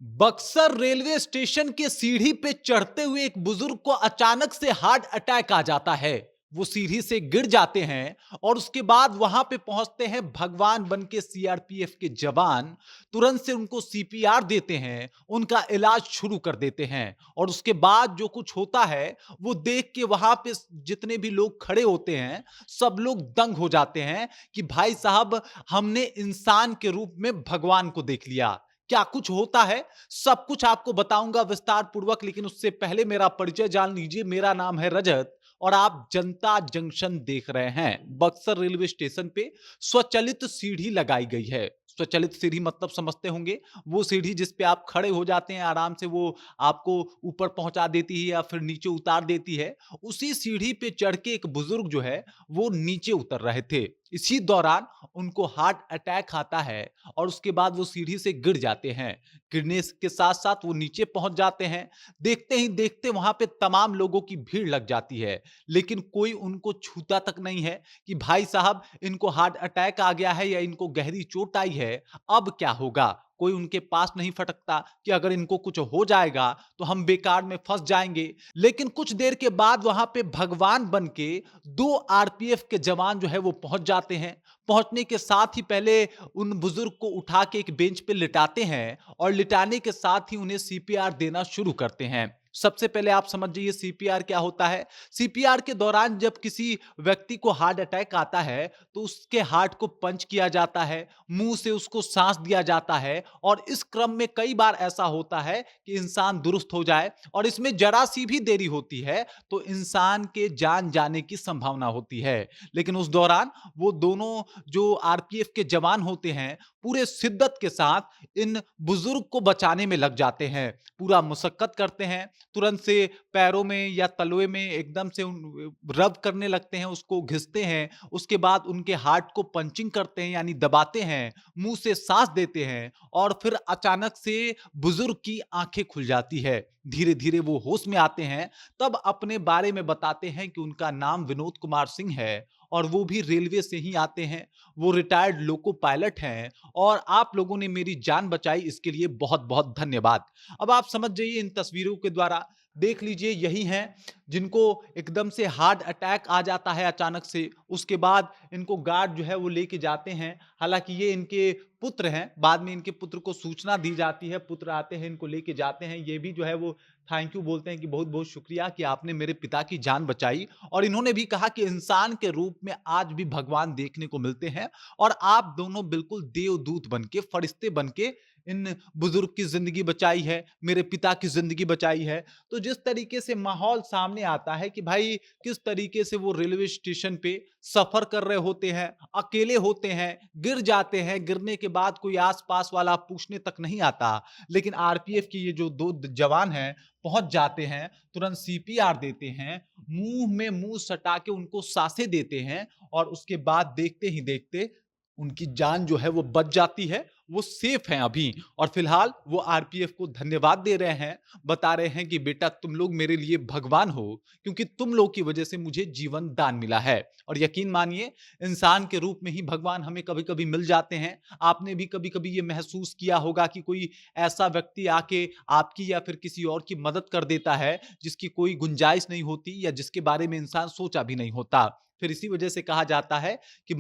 Buxar railway station के सीढ़ी पे चढ़ते हुए एक बुजुर्ग को अचानक से हार्ट अटैक आ जाता है। वो सीढ़ी से गिर जाते हैं और उसके बाद वहां पे पहुंचते हैं भगवान बन के सीआरपीएफ के जवान। तुरंत से उनको सीपीआर देते हैं, उनका इलाज शुरू कर देते हैं और उसके बाद जो कुछ होता है वो देख के वहां पे जितने भी लोग खड़े होते हैं सब लोग दंग हो जाते हैं कि भाई साहब, हमने इंसान के रूप में भगवान को देख लिया। क्या कुछ होता है, सब कुछ आपको बताऊंगा विस्तार पूर्वक, लेकिन उससे पहले मेरा परिचय जान लीजिए। मेरा नाम है रजत और आप जनता जंक्शन देख रहे हैं। बक्सर रेलवे स्टेशन पे स्वचालित सीढ़ी लगाई गई है। स्वचालित सीढ़ी मतलब समझते होंगे, वो सीढ़ी जिस पे आप खड़े हो जाते हैं, आराम से वो आपको ऊपर पहुंचा देती है या फिर नीचे उतार देती है। उसी सीढ़ी पे चढ़ के एक बुजुर्ग जो है वो नीचे उतर रहे थे। इसी दौरान उनको हार्ट अटैक आता है और उसके बाद वो सीढ़ी से गिर जाते हैं। गिरने के साथ साथ वो नीचे पहुंच जाते हैं। देखते ही देखते वहां पे तमाम लोगों की भीड़ लग जाती है, लेकिन कोई उनको छूता तक नहीं है कि भाई साहब, इनको हार्ट अटैक आ गया है या इनको गहरी चोट आई है, अब क्या होगा। कोई उनके पास नहीं फटकता कि अगर इनको कुछ हो जाएगा तो हम बेकार में फंस जाएंगे। लेकिन कुछ देर के बाद वहां पे भगवान बन के दो आरपीएफ के जवान जो है वो पहुंच जाते हैं। पहुंचने के साथ ही पहले उन बुजुर्ग को उठा के एक बेंच पे लिटाते हैं और लिटाने के साथ ही उन्हें सीपीआर देना शुरू करते हैं। सबसे पहले आप समझ जाइए सीपीआर क्या होता है। सीपीआर के दौरान जब किसी व्यक्ति को हार्ट अटैक आता है तो उसके हार्ट को पंच किया जाता है, मुंह से उसको सांस दिया जाता है और इस क्रम में कई बार ऐसा होता है कि इंसान दुरुस्त हो जाए और इसमें जरा सी भी देरी होती है तो इंसान के जान जाने की संभावना होती है। लेकिन उस दौरान वो दोनों जो आरपीएफ के जवान होते हैं पूरे शिद्दत के साथ इन बुजुर्ग को बचाने में लग जाते हैं। पूरा मुशक्कत करते हैं, तुरंत से पैरों में या तलवे में एकदम से रब करने लगते हैं, उसको घिसते हैं। उसके बाद उनके हार्ट को पंचिंग करते हैं यानी दबाते हैं, मुंह से सांस देते हैं और फिर अचानक से बुजुर्ग की आंखें खुल जाती है। धीरे धीरे वो होश में आते हैं। तब अपने बारे में बताते हैं कि उनका नाम विनोद कुमार सिंह है और वो भी रेलवे से ही आते हैं। वो रिटायर्ड लोको पायलट हैं और आप लोगों ने मेरी जान बचाई, इसके लिए बहुत बहुत धन्यवाद। अब आप समझ जाइए, इन तस्वीरों के द्वारा देख लीजिए, यही हैं जिनको एकदम से हार्ट अटैक आ जाता है अचानक से। उसके बाद इनको गार्ड जो है वो लेके जाते हैं। हालांकि ये इनके पुत्र हैं, बाद में इनके पुत्र को सूचना दी जाती है, पुत्र आते हैं, इनको लेके जाते हैं। ये भी जो है वो थैंक यू बोलते हैं कि बहुत बहुत शुक्रिया कि आपने मेरे पिता की जान बचाई। और इन्होंने भी कहा कि इंसान के रूप में आज भी भगवान देखने को मिलते हैं और आप दोनों बिल्कुल देवदूत बन के, फरिश्ते बन के इन बुजुर्ग की जिंदगी बचाई है, मेरे पिता की जिंदगी बचाई है। तो जिस तरीके से माहौल सामने आता है कि भाई किस तरीके से वो रेलवे स्टेशन पे सफर कर रहे होते हैं, अकेले होते हैं, गिर जाते हैं, गिरने के बाद कोई आस-पास वाला पूछने तक नहीं आता। लेकिन आरपीएफ के ये जो 2 जवान हैं, पहुंच जाते हैं, तुरंत सीपीआर देते हैं, मुंह में मुंह सटा के उनको सांसें देते हैं और उसके बाद देखते ही देखते उनकी जान जो है वो बच जाती है। वो सेफ हैं अभी और फिलहाल वो आरपीएफ को धन्यवाद दे रहे हैं, बता रहे हैं कि बेटा तुम लोग मेरे लिए भगवान हो, क्योंकि तुम लोग की वजह से मुझे जीवन दान मिला है। और यकीन मानिए, इंसान के रूप में ही भगवान हमें कभी-कभी मिल जाते हैं। आपने भी कभी-कभी ये महसूस किया होगा कि कोई ऐसा व्यक्ति आके आपकी या फिर किसी और की मदद कर देता है जिसकी कोई गुंजाइश नहीं होती या जिसके बारे में इंसान सोचा भी नहीं होता। फिर इसी वजह से कहा जाता है कि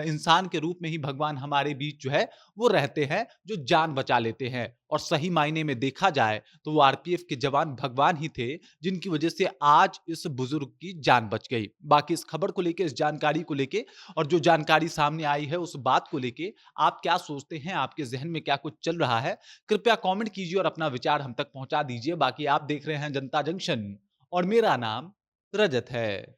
इंसान के रूप में ही भगवान हमारे बीच जो है वो रहते हैं, जो जान बचा लेते हैं। और सही मायने में देखा जाए तो वो आरपीएफ के जवान भगवान ही थे जिनकी वजह से आज इस बुजुर्ग की जान बच गई। बाकी इस खबर को लेके, इस जानकारी को लेके और जो जानकारी सामने आई है उस बात को लेके आप क्या सोचते हैं, आपके जहन में क्या कुछ चल रहा है, कृपया कमेंट कीजिए और अपना विचार हम तक पहुंचा दीजिए। बाकी आप देख रहे हैं जनता जंक्शन और मेरा नाम रजत है।